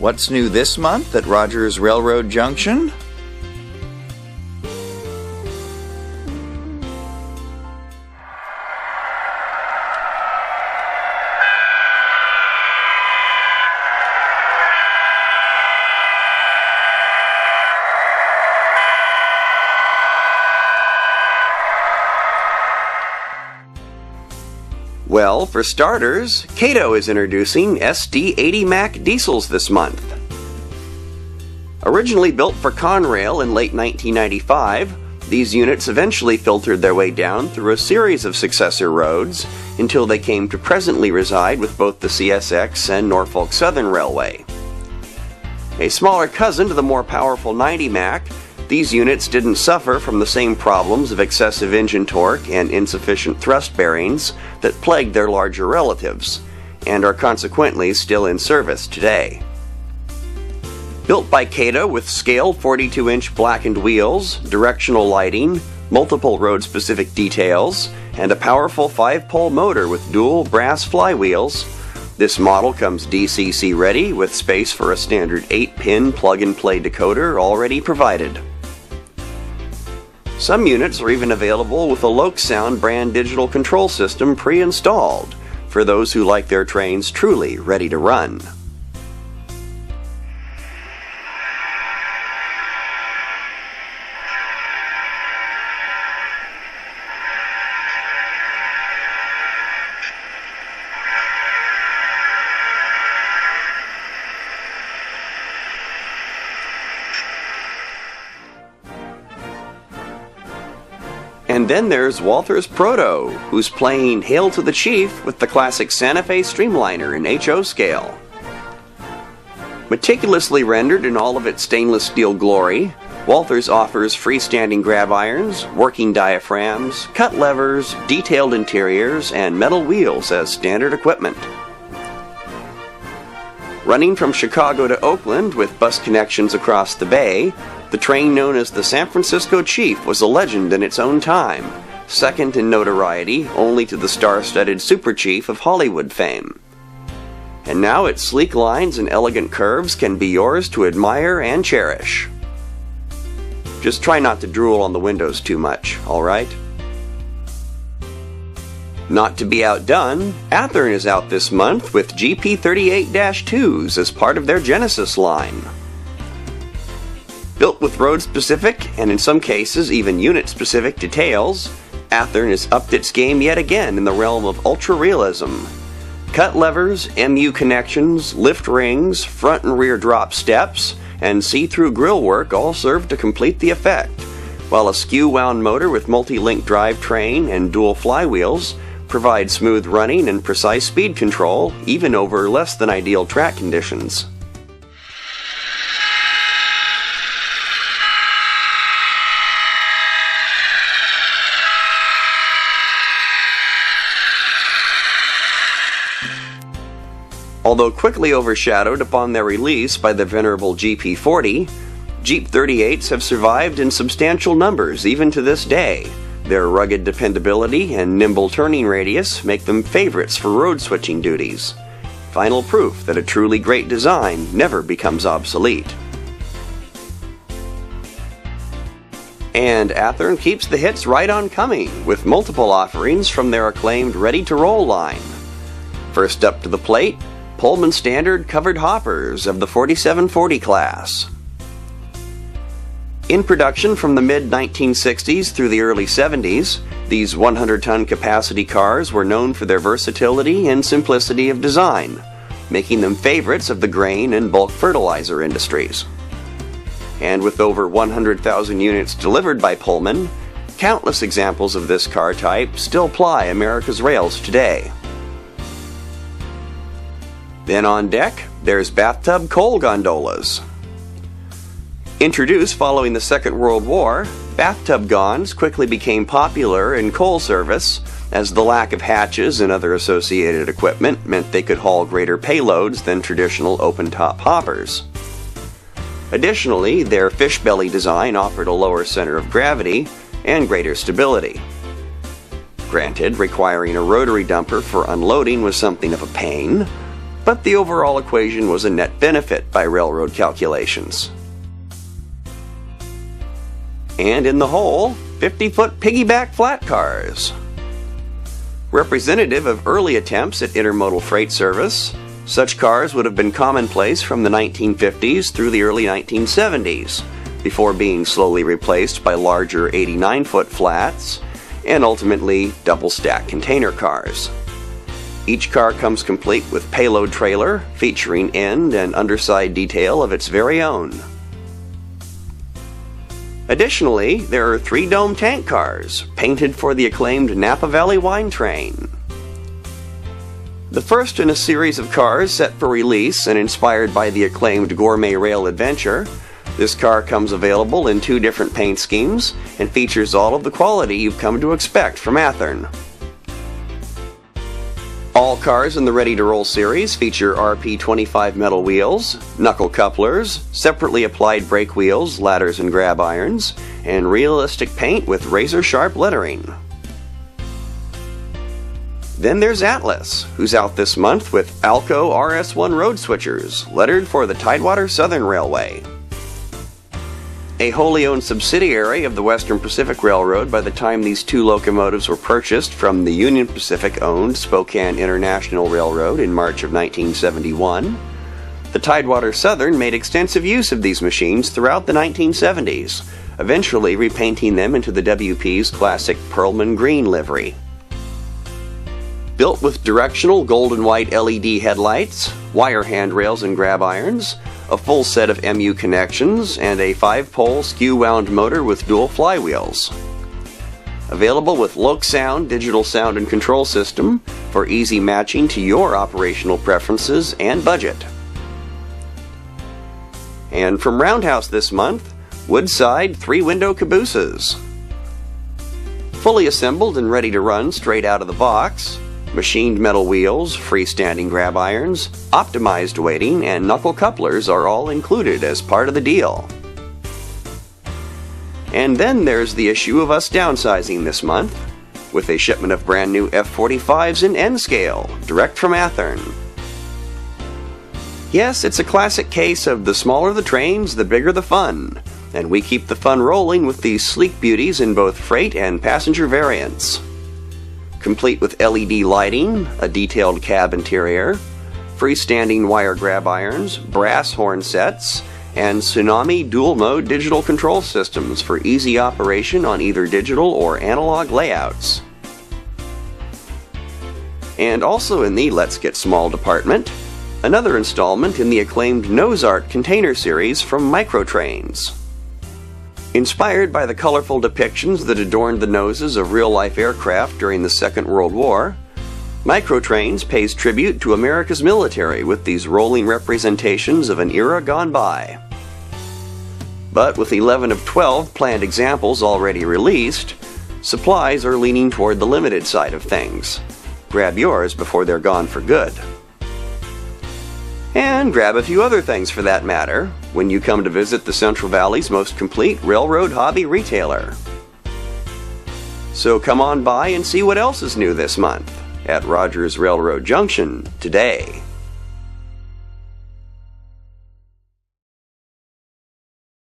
What's new this month at Rogers Railroad Junction? Well, for starters, Cato is introducing SD80 Mac diesels this month. Originally built for Conrail in late 1995, these units eventually filtered their way down through a series of successor roads until they came to presently reside with both the CSX and Norfolk Southern Railway. A smaller cousin to the more powerful 90 Mac, these units didn't suffer from the same problems of excessive engine torque and insufficient thrust bearings that plagued their larger relatives, and are consequently still in service today. Built by Cato with scaled 42-inch blackened wheels, directional lighting, multiple road-specific details, and a powerful 5-pole motor with dual brass flywheels, this model comes DCC ready with space for a standard 8-pin plug-and-play decoder already provided. Some units are even available with a Lokesound brand digital control system pre-installed for those who like their trains truly ready to run. And then there's Walther's Proto, who's playing Hail to the Chief with the classic Santa Fe Streamliner in HO scale. Meticulously rendered in all of its stainless steel glory, Walther's offers freestanding grab irons, working diaphragms, cut levers, detailed interiors, and metal wheels as standard equipment. Running from Chicago to Oakland with bus connections across the bay, the train known as the San Francisco Chief was a legend in its own time, second in notoriety only to the star-studded Super Chief of Hollywood fame. And now its sleek lines and elegant curves can be yours to admire and cherish. Just try not to drool on the windows too much, alright? Not to be outdone, Athearn is out this month with GP38-2s as part of their Genesis line. Built with road-specific, and in some cases even unit-specific details, Athearn has upped its game yet again in the realm of ultra-realism. Cut levers, MU connections, lift rings, front and rear drop steps, and see-through grillwork all serve to complete the effect, while a skew-wound motor with multi-link drivetrain and dual flywheels provide smooth running and precise speed control, even over less than ideal track conditions. Although quickly overshadowed upon their release by the venerable GP40, Jeep 38s have survived in substantial numbers even to this day. Their rugged dependability and nimble turning radius make them favorites for road switching duties. Final proof that a truly great design never becomes obsolete. And Athearn keeps the hits right on coming with multiple offerings from their acclaimed ready-to-roll line. First up to the plate, Pullman Standard covered hoppers of the 4740 class. In production from the mid-1960s through the early 70s, these 100-ton capacity cars were known for their versatility and simplicity of design, making them favorites of the grain and bulk fertilizer industries. And with over 100,000 units delivered by Pullman, countless examples of this car type still ply America's rails today. Then on deck, there's bathtub coal gondolas. Introduced following the Second World War, bathtub gonds quickly became popular in coal service as the lack of hatches and other associated equipment meant they could haul greater payloads than traditional open-top hoppers. Additionally, their fish belly design offered a lower center of gravity and greater stability. Granted, requiring a rotary dumper for unloading was something of a pain, but the overall equation was a net benefit by railroad calculations. And in the whole, 50-foot piggyback flat cars. Representative of early attempts at intermodal freight service, such cars would have been commonplace from the 1950s through the early 1970s, before being slowly replaced by larger 89-foot flats, and ultimately double-stack container cars. Each car comes complete with payload trailer, featuring end and underside detail of its very own. Additionally, there are 3 dome tank cars, painted for the acclaimed Napa Valley wine train. The first in a series of cars set for release and inspired by the acclaimed Gourmet Rail adventure, this car comes available in 2 different paint schemes and features all of the quality you've come to expect from Athearn. All cars in the Ready to Roll series feature RP25 metal wheels, knuckle couplers, separately applied brake wheels, ladders and grab irons, and realistic paint with razor-sharp lettering. Then there's Atlas, who's out this month with Alco RS1 road switchers, lettered for the Tidewater Southern Railway. A wholly owned subsidiary of the Western Pacific Railroad by the time these 2 locomotives were purchased from the Union Pacific-owned Spokane International Railroad in March of 1971, the Tidewater Southern made extensive use of these machines throughout the 1970s, eventually repainting them into the WP's classic Pearlman green livery. Built with directional gold and white LED headlights, wire handrails and grab irons, a full set of MU connections, and a 5-pole skew-wound motor with dual flywheels. Available with Loc Sound digital sound and control system for easy matching to your operational preferences and budget. And from Roundhouse this month, Woodside 3-window cabooses. Fully assembled and ready to run straight out of the box, machined metal wheels, freestanding grab irons, optimized weighting, and knuckle couplers are all included as part of the deal. And then there's the issue of us downsizing this month, with a shipment of brand new F45s in N-scale, direct from Athearn. Yes, it's a classic case of the smaller the trains, the bigger the fun, and we keep the fun rolling with these sleek beauties in both freight and passenger variants. Complete with LED lighting, a detailed cab interior, freestanding wire grab irons, brass horn sets, and Tsunami dual-mode digital control systems for easy operation on either digital or analog layouts. And also in the Let's Get Small department, another installment in the acclaimed Nose Art container series from Microtrains. Inspired by the colorful depictions that adorned the noses of real-life aircraft during the Second World War, Microtrains pays tribute to America's military with these rolling representations of an era gone by. But with 11 of 12 planned examples already released, supplies are leaning toward the limited side of things. Grab yours before they're gone for good. And grab a few other things for that matter when you come to visit the Central Valley's most complete railroad hobby retailer. So come on by and see what else is new this month at Rogers Railroad Junction today.